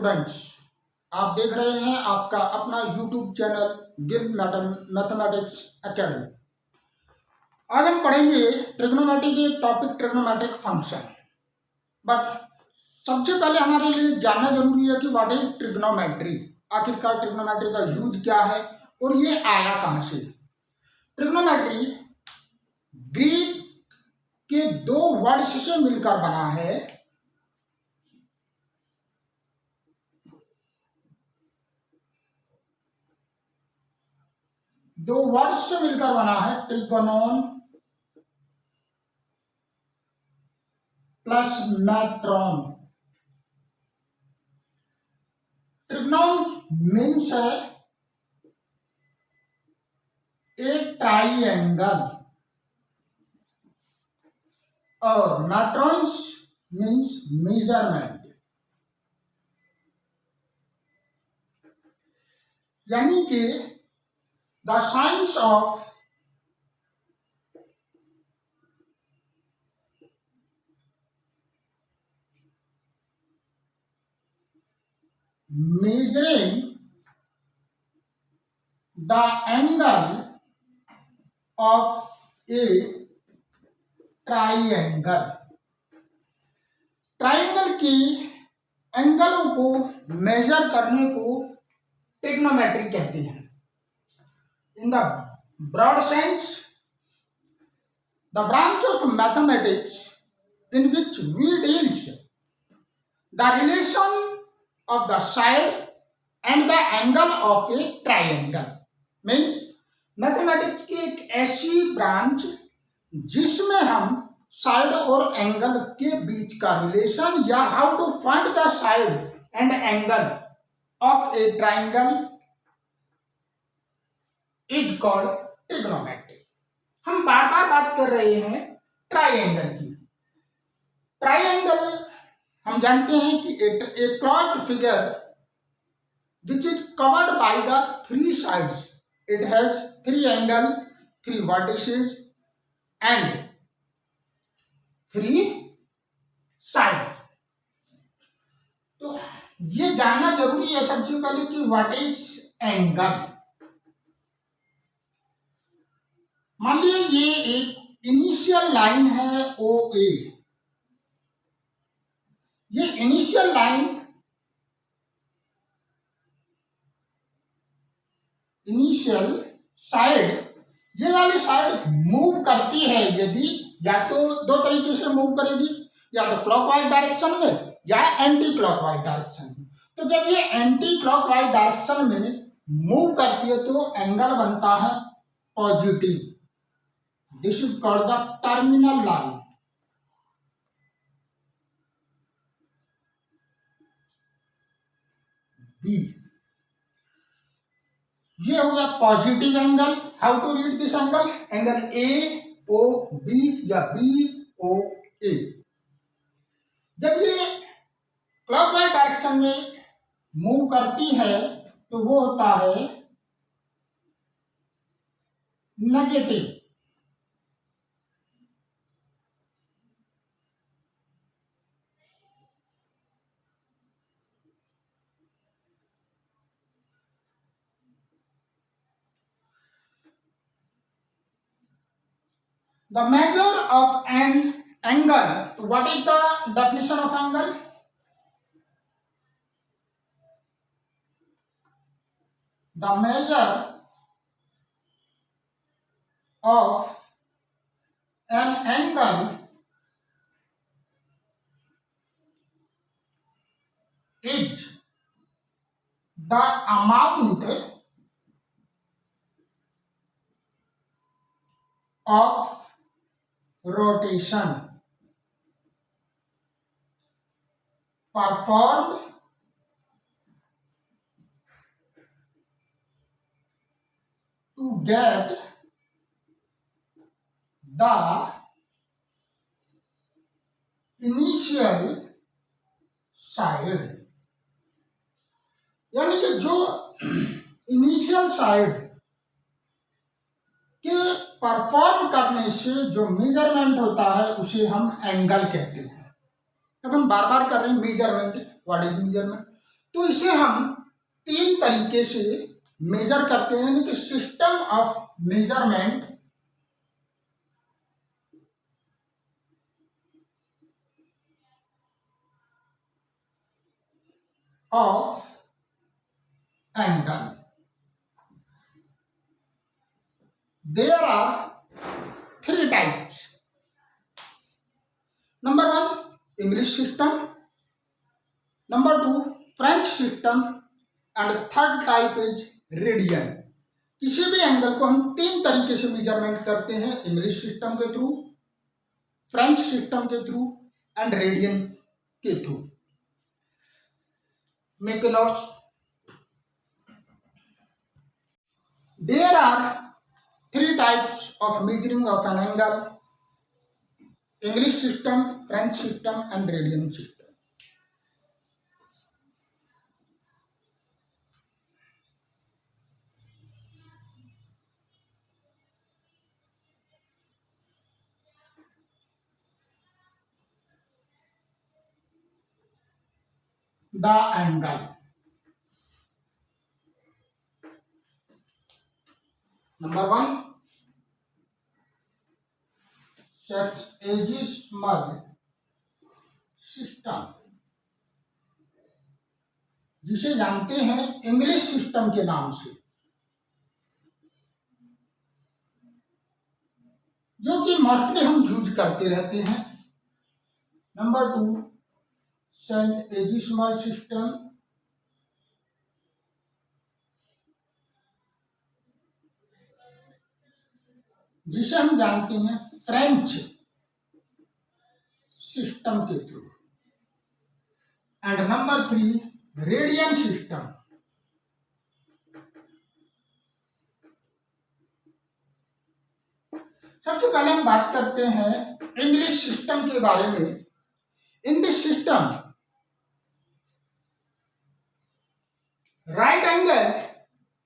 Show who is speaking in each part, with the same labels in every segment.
Speaker 1: Students, आप देख रहे हैं आपका अपना YouTube channel Gill mathematics academy. आज हम पढ़ेंगे ट्रिग्नोमेट्री के टॉपिक ट्रिग्नोमेट्रिक फंक्शन। बट सबसे पहले हमारे लिए जानना जरूरी है कि व्हाट इज ट्रिग्नोमेट्री, आखिरकार ट्रिग्नोमेट्री का यूज क्या है और ये आया कहां से। ट्रिग्नोमेट्री ग्रीक के दो वर्ड्स से मिलकर बना है। दो वर्ड्स से मिलकर बना है, ट्रिगोनोन प्लस मैट्रॉन। ट्रिगोनोन मीन्स है ए ट्राइएंगल और मैट्रॉन्स मीन्स मेजरमेंट, यानी कि the science of measuring the angle of a triangle। Triangle की एंगलों को मेजर करने को ट्रिग्नोमेट्री कहते हैं। In the broad sense, the branch of mathematics in which we deals the relation of the side and the angle of a triangle means mathematics की एक ऐसी branch जिसमें हम साइड और एंगल के बीच का रिलेशन या how to find the side and angle of a triangle is called trigonometry. हम बार बार बात कर रहे हैं ट्राइएंगल की। ट्राइएंगल हम जानते हैं कि a closed figure which is covered by the three sides, it has three angle, three vertices and three side. तो ये जानना जरूरी है सबसे पहले कि व्हाट इज एंगल। मान लीजिए ये एक इनिशियल लाइन है ओ ए। ये इनिशियल लाइन इनिशियल साइड, ये वाली साइड मूव करती है यदि या तो दो तरीके से मूव करेगी, या तो क्लॉकवाइज डायरेक्शन में या एंटी क्लॉकवाइज डायरेक्शन में। तो जब ये एंटी क्लॉकवाइज डायरेक्शन में मूव करती है तो एंगल बनता है positive. This is called the terminal line। B, ये हो गया positive angle. How to read this angle? Angle A O B या बी ओ ए। जब ये क्लॉकवाइज डायरेक्शन में मूव करती है तो वो होता है negative. The measure of an angle. What is the definition of angle? The measure of an angle is the amount of rotation performed to get the initial side। यानी कि जो इनिशियल साइड के परफॉर्म करने से जो measurement होता है उसे हम एंगल कहते हैं। अब हम बार बार कर रहे हैं मेजरमेंट। What is measurement? तो इसे हम तीन तरीके से मेजर करते हैं, यानी कि system of measurement of angle. There are three types. Number one, English system, number two, French system, and third type is radian. किसी भी एंगल को हम तीन तरीके से मेजरमेंट करते हैं, इंग्लिश सिस्टम के थ्रू, फ्रेंच सिस्टम के थ्रू एंड रेडियन के through. Make notes. There are three types of measuring of an angle: English system, French system, and radian system. The angle. Number one, sexagesimal system, जिसे जानते हैं English system के नाम से, जो कि मोस्टली हम यूज करते रहते हैं। नंबर टू, सेंटेजिमल सिस्टम, जिसे हम जानते हैं फ्रेंच सिस्टम के through. And number three, radian system, सबसे पहले हम बात करते हैं इंग्लिश सिस्टम के बारे में। इन this system, right angle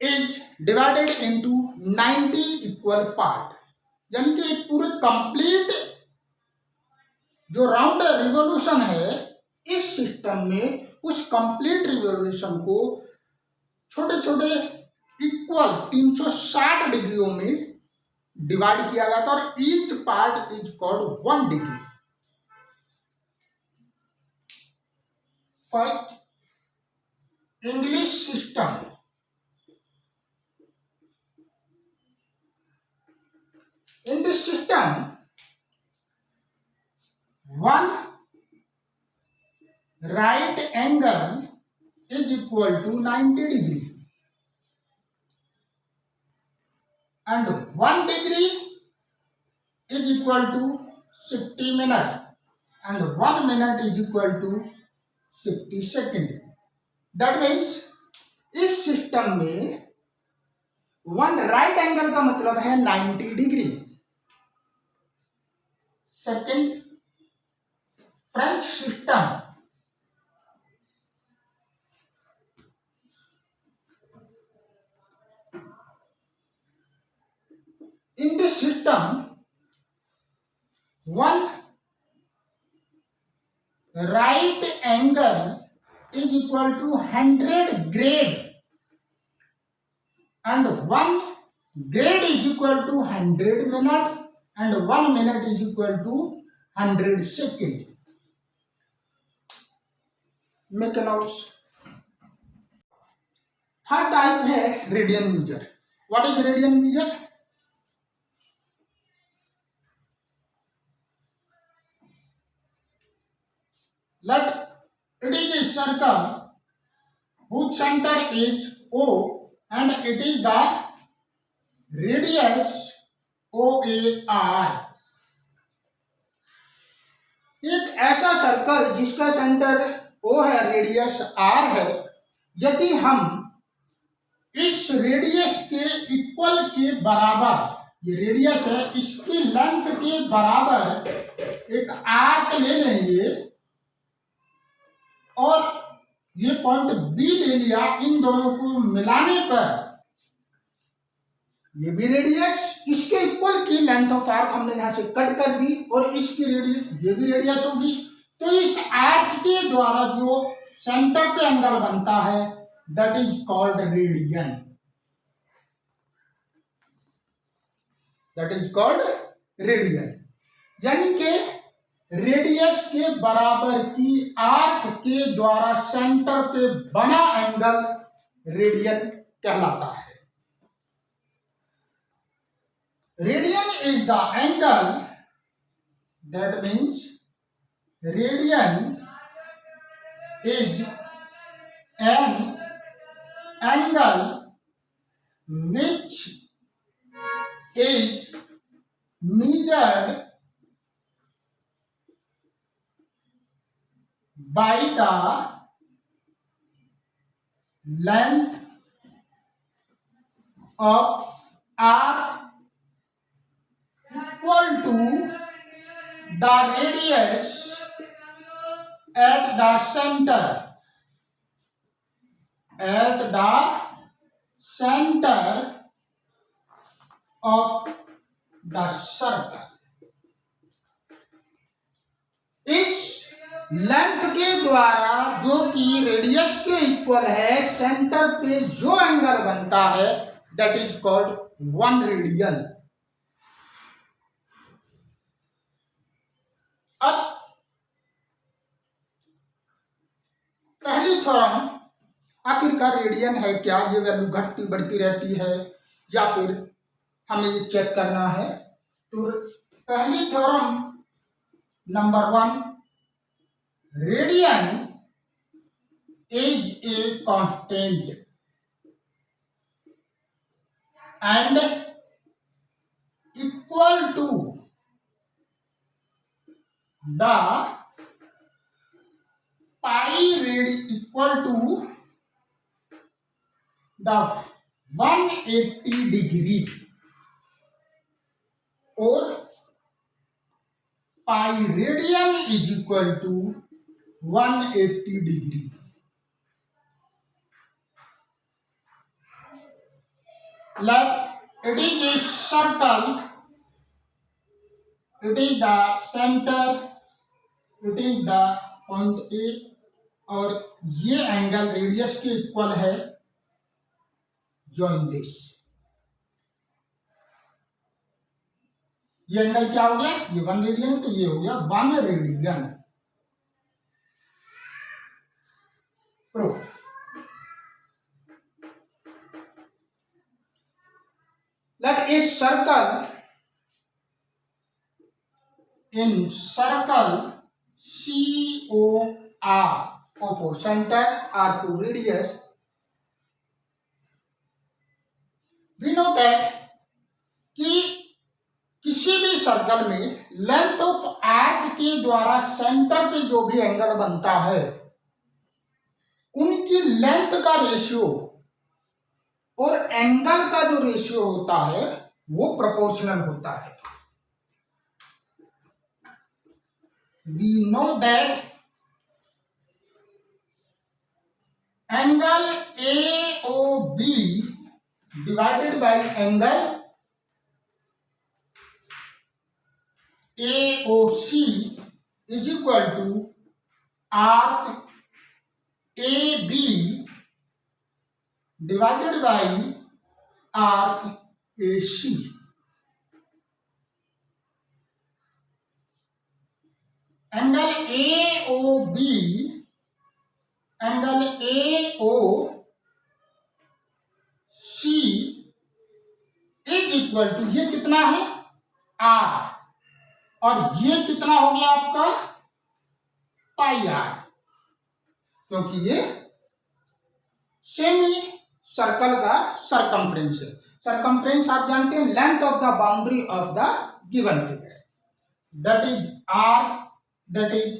Speaker 1: is divided into 90 equal part, यानी कि एक पूरे कंप्लीट जो राउंड रिवोल्यूशन है इस सिस्टम में, उस कंप्लीट रिवोल्यूशन को छोटे छोटे इक्वल 360 डिग्रियों में डिवाइड किया जाता है, और each part is called 1 degree. First, English system. In this system, one right angle is equal to 90 degree, and 1 degree is equal to 60 minute, and 1 minute is equal to 60 second. That means इस system में one right angle का मतलब है 90 degree. Second, French system, in this system one right angle is equal to 100 grade, and 1 grade is equal to 100 minute, and 1 minute is equal to 100 second. Make notes. Third type है radian measure. What is radian measure? Let it is a circle whose center is O, and it is the radius OAR. एक ऐसा circle जिसका centre O है, radius R है, यदि हम इस radius के इक्वल के बराबर, ये रेडियस है, इसकी लेंथ के बराबर एक आर्क ले लेंगे और ये पॉइंट बी ले लिया, इन दोनों को मिलाने पर ये भी रेडियस, इसके इक्वल की लेंथ ऑफ आर्क हमने यहां से कट कर दी, और इसकी रेडियस, ये भी रेडियस होगी। तो इस आर्क के द्वारा जो सेंटर पे एंगल बनता है that is called radian, that is called radian. यानी कि रेडियस के बराबर की आर्क के द्वारा सेंटर पे बना एंगल रेडियन कहलाता है। Radian is the angle, that means radian is an angle which is measured by the length of arc equal to the radius at the center, at the center of the circle। इस length के द्वारा जो कि radius के equal है, centre पे जो angle बनता है दैट इज कॉल्ड 1 रेडियन। अब पहली थ्योरम, आखिरकार रेडियन है क्या, ये वैल्यू घटती बढ़ती रहती है या फिर हमें ये चेक करना है। तो पहली theorem number 1, radian is a constant and equal to the pi equal to the 180 degree or pi radian is equal to 180 degree। Like it is a circle, it is the center, it is the point A और ये angle radius के equal है, join this. ये angle क्या हो गया, ये 1 radian है तो ये हो गया 1 radian. Proof, let a circle in circle COR O for center, R for radius, we know that कि किसी भी सर्कल में लेंथ ऑफ आर्क के द्वारा सेंटर पे जो भी एंगल बनता है उनकी लेंथ का रेशियो और एंगल का जो रेशियो होता है वो प्रोपोर्शनल होता है। We know that angle AOB divided by angle AOC is equal to arc AB divided by arc AC। Angle AOB, angle AOC is equal to, ये कितना है R और ये कितना हो गया आपका पाई R, क्योंकि ये सेमी सर्कल का सरकमफ्रेंस है। सरकमफ्रेंस आप जानते हैं, length of the boundary of the given figure, that is R, that is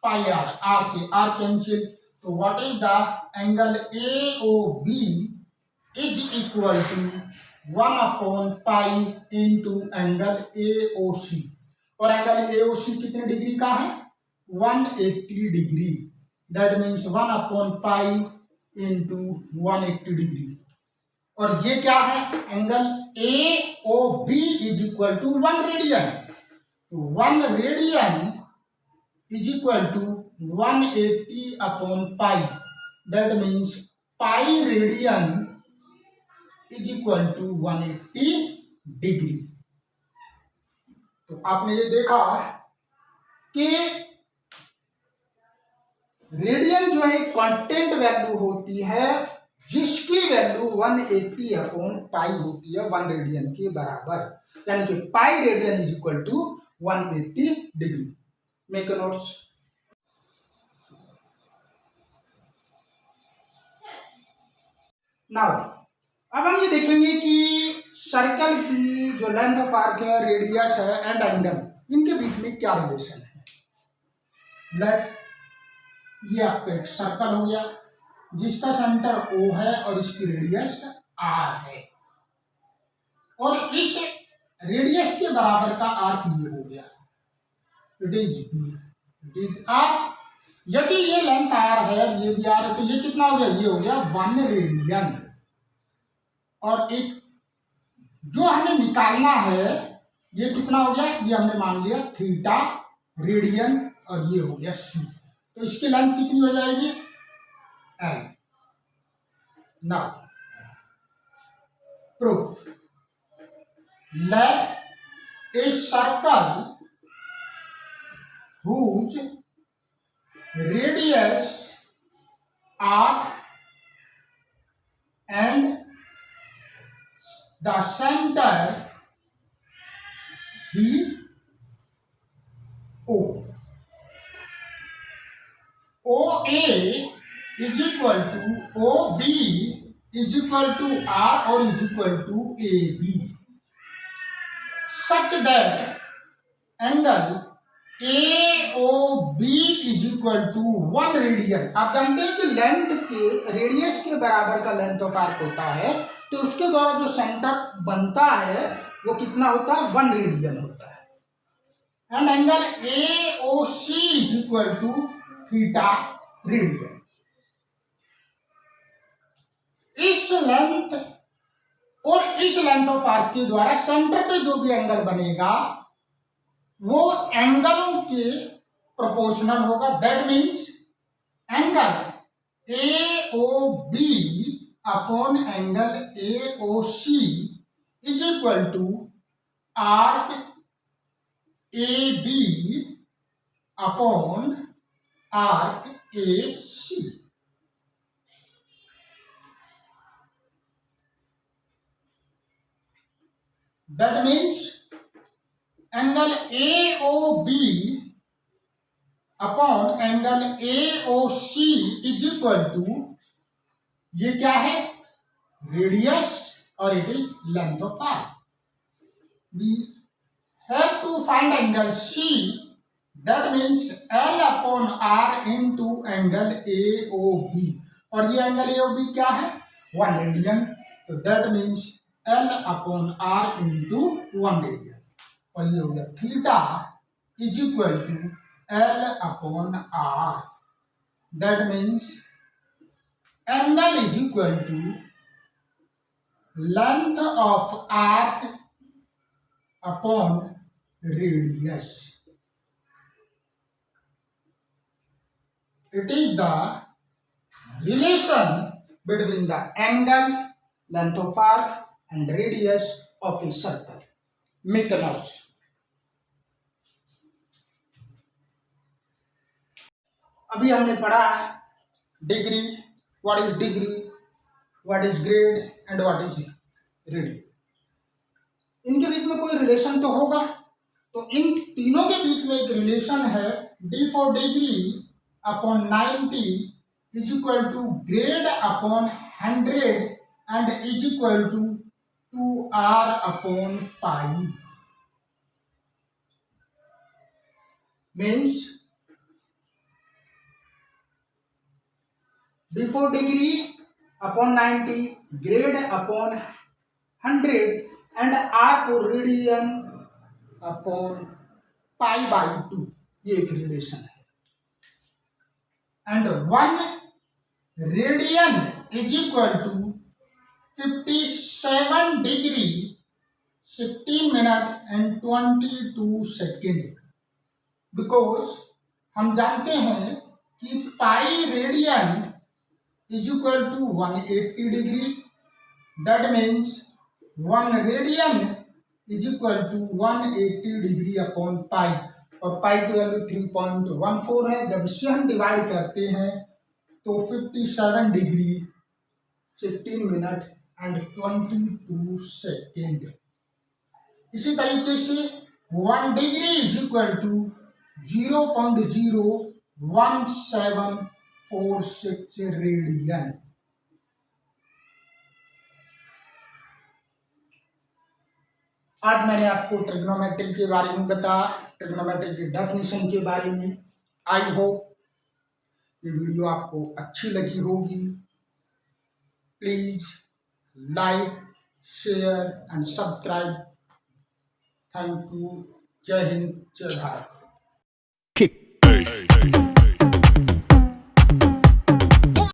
Speaker 1: pi R, R से R cancel, तो what is the angle AOB is equal to 1 upon pi into angle AOC, और angle AOC कितने degree का है 180 degree, that means 1 upon pi into 180 degree. और ये क्या है, angle AOB is equal to 1 radian, 1 radian is equal to 180 upon pi, that means pi radian is equal to 180 degree. तो आपने ये देखा कि रेडियन जो है कांस्टेंट वैल्यू होती है जिसकी वैल्यू 180 अपॉन पाई होती है 1 रेडियन के बराबर, यानी कि pi radian is equal to 180 degree. Make notes. Now अब हम ये देखेंगे कि सर्कल की जो लेंथ ऑफ आर्क है, रेडियस है एंड एंगल, इनके बीच में क्या रिलेशन है। लेट ये आपका एक सर्कल हो गया जिसका सेंटर O है और इसकी रेडियस R है, और इस रेडियस के बराबर का आर्क ये हो गया, इट इज R। यदि ये लेंथ R है, ये भी R है, तो ये कितना हो गया, ये हो गया 1 रेडियन। और एक जो हमें निकालना है ये कितना हो गया, ये हमने मान लिया थीटा रेडियन, और ये हो गया C। तो इसकी लेंथ कितनी हो जाएगी, L। Now proof, let a circle whose radius R and the center be O. OA is equal to OB is equal to R or is equal to AB, such that angle AOB is equal to 1 radian. आप जानते हैं कि length के radius के बराबर का length of arc होता है, तो उसके द्वारा जो सेंटर बनता है वो कितना होता है, 1 रेडियन होता है। And angle AOC is equal to theta radian. इस लेंथ और इस लेंथ ऑफ आर्क के द्वारा सेंटर पे जो भी एंगल बनेगा वो एंगलों के प्रोपोर्शनल होगा, that means angle AOB upon angle AOC is equal to arc AB upon arc AC। That means angle AOB upon angle AOC is equal to, ये क्या है, रेडियस और it is length of arc. We have to find angle C, that means L upon R into angle AOB, और ये angle AOB क्या है, 1 radian, तो that means L upon R into 1 radian, और ये हो गया theta is equal to L upon R, that means angle is equal to length of arc upon radius. It is the relation between the angle, length of arc and radius of a circle. Make notes. अभी हमने पढ़ा degree, what is degree, what is grade and what is radian. इनके बीच में कोई relation तो होगा, तो इन तीनों के बीच में एक रिलेशन है, D for degree upon 90 is equal to grade upon 100 and is equal to 2R upon pi. Means D for degree upon 90, grade upon 100 and R for radian upon pi by 2, ये एक relation है। And 1 radian is equal to 57 degree 16 minute and 22 second, because हम जानते हैं कि pi radian is equal to 180 degree, that means 1 radian is equal to 180 degree upon pi, और pi की value 3.14 है। जब इसे हम डिवाइड करते हैं तो 57 डिग्री 15 मिनट एंड 22 सेकेंड। इसी तरीके से 1 degree is equal to 0.01746 radian. आज मैंने आपको ट्रिग्नोमेट्री के बारे में बताया, ट्रिग्नोमेट्री की डेफिनेशन के बारे में। आई होप ये वीडियो आपको अच्छी लगी होगी। Please like, share and subscribe. Thank you. जय हिंद, जय भारत।